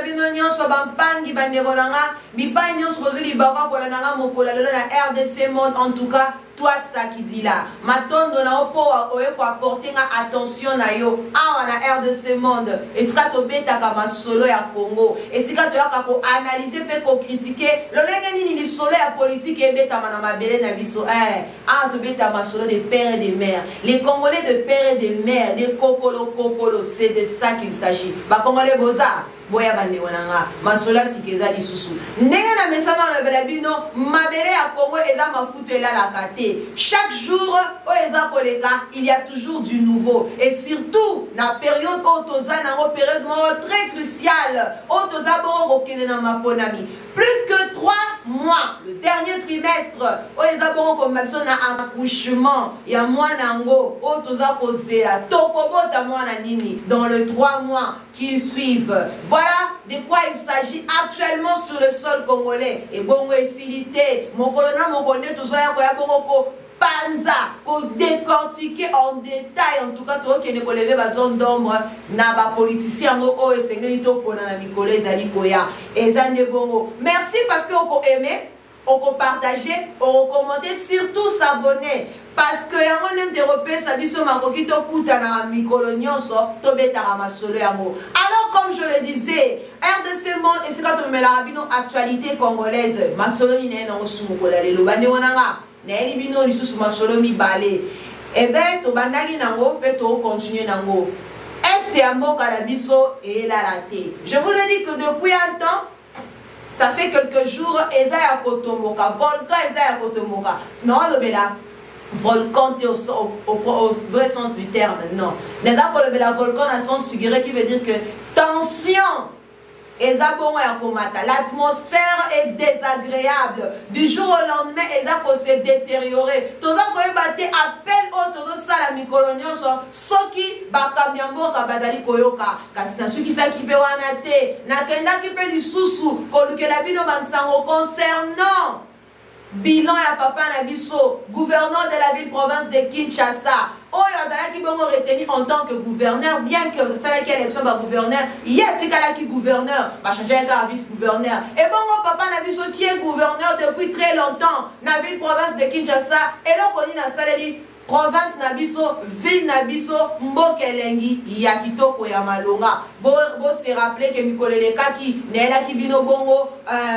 na bino nyonso bampangi bandeko nanga bipai nyonso kozuli baba kolananga mokola lelo na RDC Monde. En tout cas toi ça qui dit là matondo na opo oye ko apporter nga attention na yo awa na RDC Monde esika to betaka masolo ya Congo esika to yaka ko analyser pe ko critiquer lolenge nini ni solo ya politique ebeta na mabele na biso to beta masolo de père et de mère, les Congolais de père et de mère, les kokolo, c'est de ça qu'il s'agit. Ba Congolais boza boya bande wananga masola sikeza lisusu ndenge na mesana na belabino mabele ya Congo eza mafuto elala kate chaque jour o eza koleka il y a toujours du nouveau et surtout na période otoza na période très cruciale otoza bongo kokene na maponami plus que 3 mois le dernier trimestre o eza bongo comme na accouchement ya mwana ngo otoza kozela tokobota mwana nini dans les 3 mois qui suivent. Voilà de quoi il s'agit actuellement sur le sol congolais. Et bon, silité, mon colonel, mon colonel, tout ça, panza, qu'on décortiquer en détail, en tout cas, tout qui ne lever la zone d'ombre, n'a pas politicien, oh, et c'est grito pour la Nicolas Zalikoya, et Zande Bongo. Merci parce que vous aimez, vous partagez, vous commentez, surtout s'abonner. Parce que yango n'aime repérer sa biso makoki to kuta na mikolo nyonso to betara masolo yango. Alors comme je le disais, RDC Monde et c'est quand on met la rabino actualité congolaise, masolo ni na osumu kola lelo bande wonanga. Na elibino ni susu masolo mi balé. Et ben to bandaki nango pe to continuer nango. Est ya mboka la biso et la raté. Je vous ai dit que depuis un temps ça fait quelques jours eza ya kotomoka, volcan eza ya kotomoka. Non le bela volcan au vrai sens du terme, non. N'est pas pour le volcan dans le sens figuré qui veut dire que tension. L'atmosphère est désagréable. Du jour au lendemain, elle s'est détériorée. Tout ça, quand il appel au tout ça, la micolonion, ce qui va cambiambo, kabadali koyoka. Kasi na suki sa qui peut wanate, na kenda qui peut du sousou, koluke la bino bansango concernant bilan ya papa na biso, gouverneur de la ville-province de Kinshasa. Oh, il y a retenu en tant que gouverneur, bien que ça la qui élection va gouverneur, il y a qui gouverneur, va changer un vice-gouverneur. Et bon, papa na biso qui est gouverneur depuis très longtemps, na ville-province de Kinshasa, et là, on dit na saleli province nabiso, ville nabiso, mbokelengi, yakitoko ya malonga. Bo se rappeler que Mikolele Kaki, nela kibino bongo,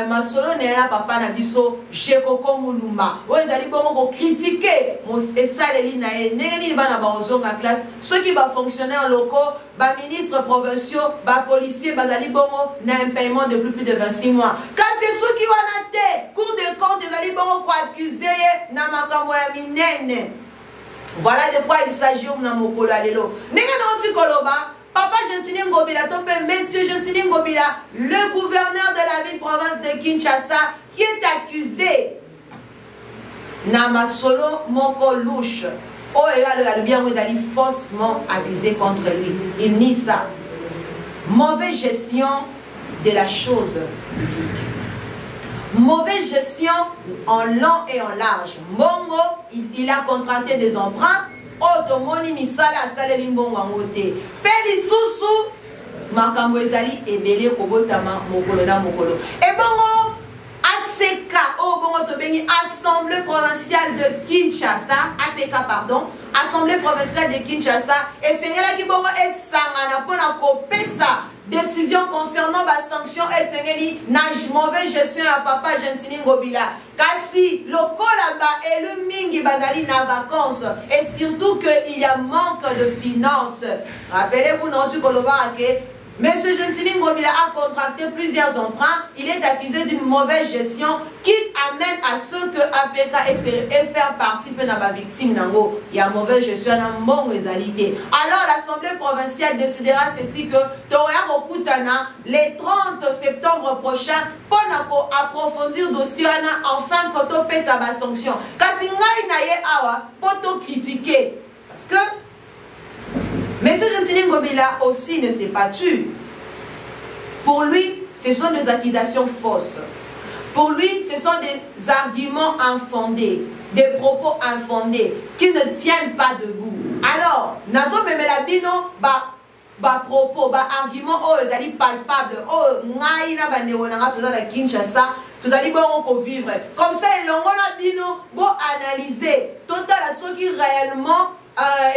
masolo nela papa nabiso, Jekoko Mulumba. Ou ezali bongo ko critiquer, et ça les nae, neni ba na barozo na classe, ceux qui ba fonctionnaires locaux, ba ministres provinciaux, ba policiers, ba zali bongo, na un paiement de plus de 26 mois. Car c'est ceux qui vont nater, cours de compte, ezali bongo ko accuser, na makambo ya minene. Voilà de quoi il s'agit au Namokolo Alelo. Papa Gentili Ngobila, Monsieur Gentili Ngobila, le gouverneur de la ville-province de Kinshasa, qui est accusé Namasolo Moko Louche. Oh, regarde bien, vous allez faussement accusé contre lui. Il nie ça. Mauvaise gestion de la chose publique. Mauvaise gestion en long et en large. Mbongo, il a contracté des emprunts. Otomoni misala saleli mbongo angote. Peli susu makambo ezali ebele kobotama mokolo na mokolo. Et bongo ACK, oh bongo to bengi Assemblée provinciale de Kinshasa, APK pardon, Assemblée provinciale de Kinshasa. Et sengela ki bongo esangana pona kopesa décision concernant la sanction et mauvaise gestion à papa Gentili Ngobila. Kasi le kolaba et le mingi bazali na vacances et surtout qu'il y a manque de finances. Rappelez-vous notre koloba que Monsieur Gentili Ngobila a contracté plusieurs emprunts. Il est accusé d'une mauvaise gestion qui amène à ce que APK et faire partie de la victime. Il y a mauvaise gestion dans mon réalité. Alors l'Assemblée provinciale décidera ceci que Toria Rokutana le 30 septembre prochain pour approfondir le dossier enfin quand on paie sa sanction. Car si on pour critiquer parce que Monsieur Gentili Ngobila aussi ne s'est pas tué. Pour lui, ce sont des accusations fausses. Pour lui, ce sont des arguments infondés, des propos infondés qui ne tiennent pas debout. Alors, Nazo Memelabino, ba propos ba argument oh ezali palpable oh ngai na bandeko na nga toza na Kinshasa tozali bongo ko vivre comme ça elongo na bino bo analyser total soki réellement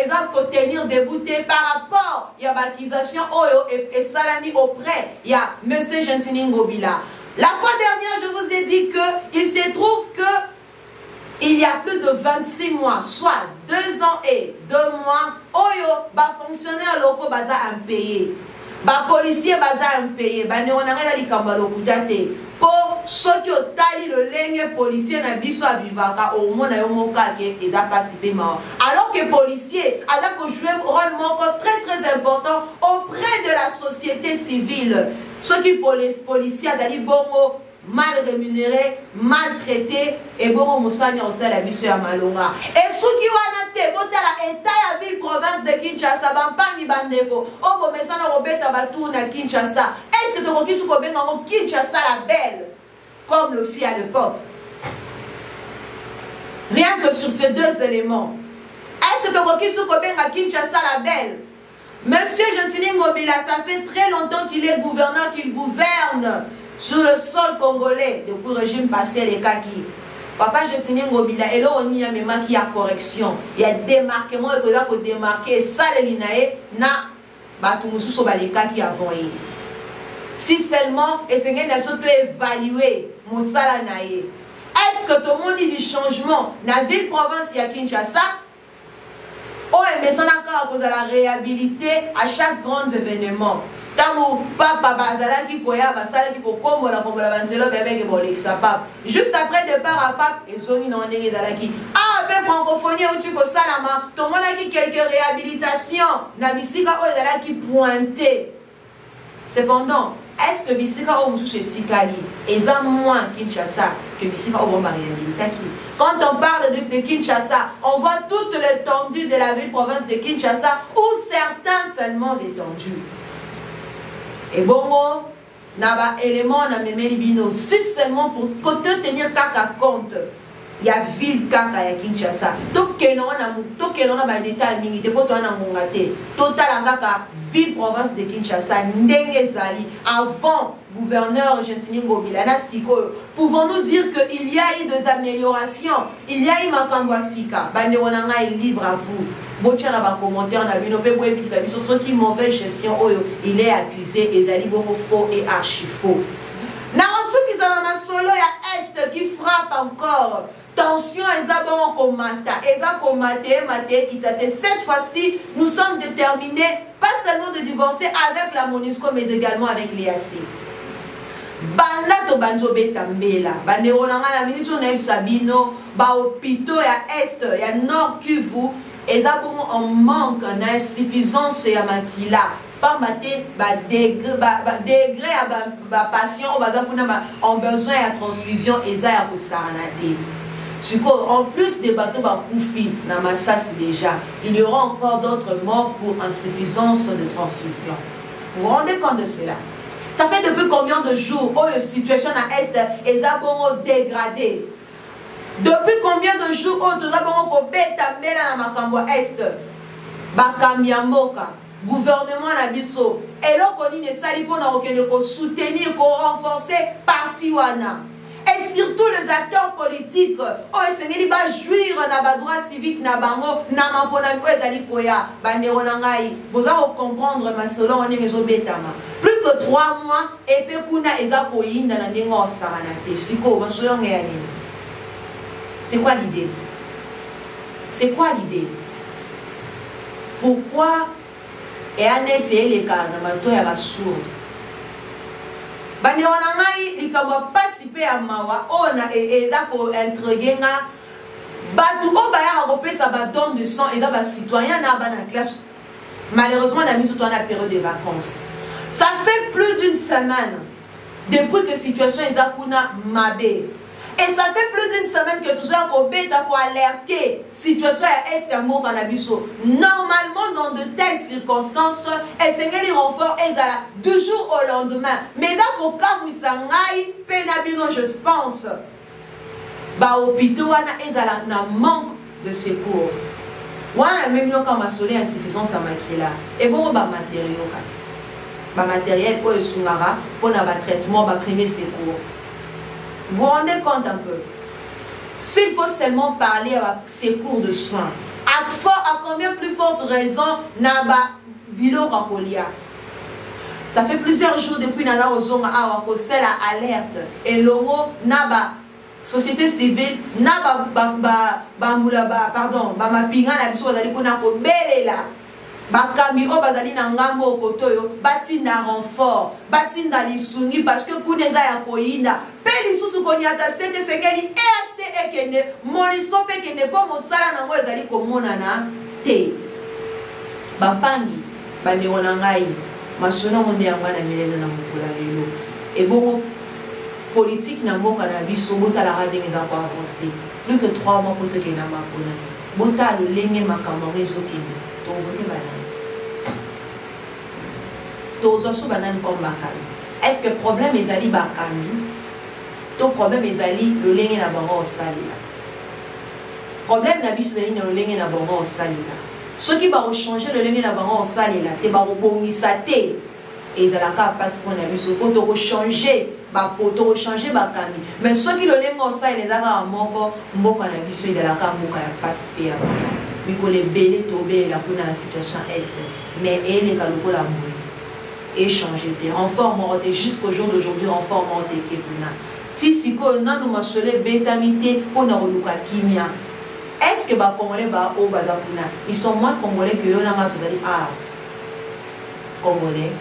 ils ont contenir debout par rapport il y a l'accusation et salami auprès il y a monsieur Gentini Ngobila. La fois dernière je vous ai dit que il se trouve que il y a plus de 26 mois, soit 2 ans et 2 mois, oyo ba fonctionnaire locaux baza impayé, ba policier baza impayé, ba néonanga li kamba lokutate. Pour ceux qui ont tali le ligne policier na biso a vivaka au moins na yomoka ke eza participé mort. Alors que policier a joué un rôle très important auprès de la société civile. Ceux qui policiers a dali bongo mal rémunéré, maltraité et bon moussani au sein de la mission à Malonga. Et ceux qui ont été la état la ville province de Kinshasa, Bampani Bandeko, oh bon messana Robeta Batour na Kinshasa. Est-ce que tu as dit que Kinshasa la belle comme le fit à l'époque? Rien que sur ces deux éléments. Est-ce que tu as dit que Kinshasa la belle? Monsieur Gentini Ngobila, ça fait très longtemps qu'il est gouverneur, qu'il gouverne sur le sol congolais depuis le régime passé les kaki. Papa Gentini Ngobila et là on y a même qui a correction, il y a démarquement et que là pour démarquer ça les linae na batumusu so baleka qui avant yi. Si seulement et c'est une nation peut évaluer mon sala nae. Est-ce que tout le monde dit du changement dans la ville province ya Kinshasa? Oh mais ça n'a qu'à cause de la réhabilité à chaque grand événement. Papa bazala qui koya basala qui kokombo la kombo la banzelo bébé ke bolexa pap juste après départ à pap et zoni na ndenge zalaki ah pe francophonie ou tu ko salama to mona ki quelques réhabilitations na bisika o ezala qui pointé. Cependant est-ce que bisika o musu etikali eza moins Kinshasa que bisika o bomba réhabilitaki? Quand on parle de Kinshasa on voit toute l'étendue de la ville province de Kinshasa où certains seulement étendus. Et bongo, naba élément na memeli bino, si seulement pour tenir kaka compte, il y a ville kaka ya Kinshasa. Tout kenon na ba détail mingi te poto na ngongate. Total kaka ville province de Kinshasa ndenge zali avant gouverneur Gentini Ngobila na siko. Pouvons-nous dire qu'il y a eu des améliorations, il y a eu makambo sika. Bande onanga est libre à vous. Botia na ba commentaire na bino pe boye bisa biso ceux qui mauvaise gestion oyo il est accusé et dali bongo faux et archi faux. Na reçu qui za na solo ya est qui frappe encore. Tension eza bongo komata, eza komate mate kitate. Cette fois-ci, nous sommes déterminés pas seulement de divorcer avec la MONUSCO mais également avec l'EAC. Banda to banjo betambela, bandero na ngana minute on a Sabino, ba hôpitaux ya est, ya nord Kivu. Et ça pour on manque d'insuffisance à makila pas mater degré à patient on besoin de transfusion et ça pour saranade. En plus des bateaux koufi na Massas déjà il y aura encore d'autres morts pour insuffisance de transfusion. Vous vous rendez compte de cela? Ça fait depuis combien de jours où la situation à est est dégradée? Depuis combien de jours où tout d'abord on peut tambela na makambo est bakambiamboka gouvernement na biso et là qu'on ne sali pour na ko soutenir ko renforcer parti wana et surtout les acteurs politiques oh esengeli ba jouir na ba droit civique na bango na mapona ko ezali koya bandero na ngai boza ko comprendre masolo on ngezo betama plus que 3 mois et pe kuna eza ko yinda na ndenge osakana te siko masolo ngeya nini. C'est quoi l'idée? C'est quoi l'idée? Pourquoi et Annette et les cas dans ma toile à la sourde? Bandewanangai, il ne participer à Mawa, on a et d'accord intriguenga. Batu o baya européen ça va don de sang et d'abord citoyen n'a pas dans classe. Malheureusement on a mis surtout en la période de vacances. Ça fait plus d'une semaine depuis que la situation est à Kuna Mabé. Et ça fait plus d'une semaine que tout ça pour alerter la situation à Est Amour Canabiso. Normalement, dans de telles circonstances, elle s'engage les renforts du jour au lendemain. Mais là, pour cas où ça n'aille, pénabino, je pense, bah, hôpital, il y a un manque de secours. wana même quand masolo insuffisance à makila et bon ba matériaux kasi ba matériel pour sungara pour na ba traitement ba premier secours. Vous vous rendez compte un peu? S'il faut seulement parler à secours de soins, à combien plus forte raison na ba bilo kakolia. Ça fait plusieurs jours depuis nana ozonga awa ko sela alerte et longo na ba société civile na pardon mapinga na biso bazali kuna ko belela bakami o bazali na ngambo kotoyo batinda renfort batinda lisungi parce que kuneza ya koyinda pe lisusu koniata sete sekeli EAC ekende monisco pe kende po mosala nango ezali komonana te bapangi bandeko na ngai masona monde yango na milele na mokolo lelo et bon politique na mboka na biso botala radenge za ko avancer plus que 3 mois pour te kena makona botala lenge makambo ezokende to vote banane to zo banane comme bakami. Est-ce que problème ezali bakami to problème ezali le lenge na bango osalila problème na biso ezali le lenge na bango osalila ceux qui va changer le lenge na bango osalila te ba bongisa te et dans la cas parce qu'on a vu ce qu'on doit changer poto changer bakami mais ceux qui le lengo ça il est d'accord moko mboka na biso de la cas mboka ya passe pe mais ko le belé tomber la kuna la situation est mais elle est kaloko la mo et changer de renfort monter jusqu'au jour d'aujourd'hui renfort monter qui kuna si siko na nous masole betamité pour na roluka kimia est-ce que ba congolais ba o baza kuna ils sont moins congolais que yo na ma tozali congolais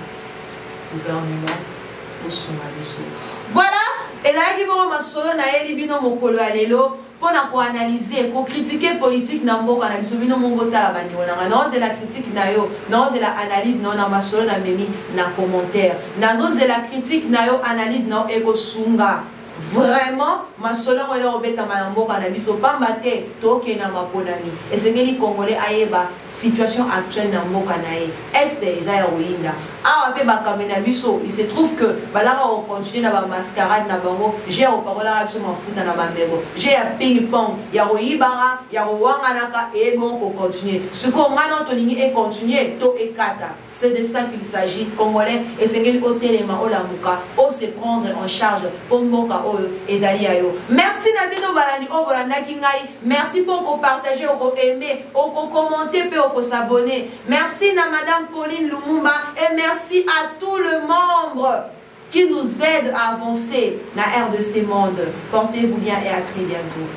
gouvernement au Somalie. Voilà, et là qui vont masolo na elibino mokolo alelo pour analyser, pour critiquer politique na mboka na biso bino mongo tala bandi wana non c'est la critique na yo non c'est la analyse non na masolo na memi na commentaire nazo c'est la critique na yo analyse na eko sunga vraiment masolo ngolo robeta mboka na biso pamba te toke na maponami et c'est ngeli congolais ayeba situation actuelle na mboka na ye est ezaya ruinda awa pe bakamena biso il se trouve que balaka on continue na ba mascarade na bango j'ai au parola biso mafuta na bambebo j'ai ya ping pong ya roibara ya roanga naka et bon on continue ce qu'on ngana tolingi et continuer to ekata c'est de ça qu'il s'agit congolais et c'est ngeli otelema olamuka o se prendre en charge pour mboka ezali ayo. Merci Nabino Balani Obolandaki Ngai. Merci pour partager, pour aimer, pour commenter, pour s'abonner. Merci à Madame Pauline Lumumba et merci à tous les membres qui nous aident à avancer dans l'ère de ces mondes. Portez-vous bien et à très bientôt.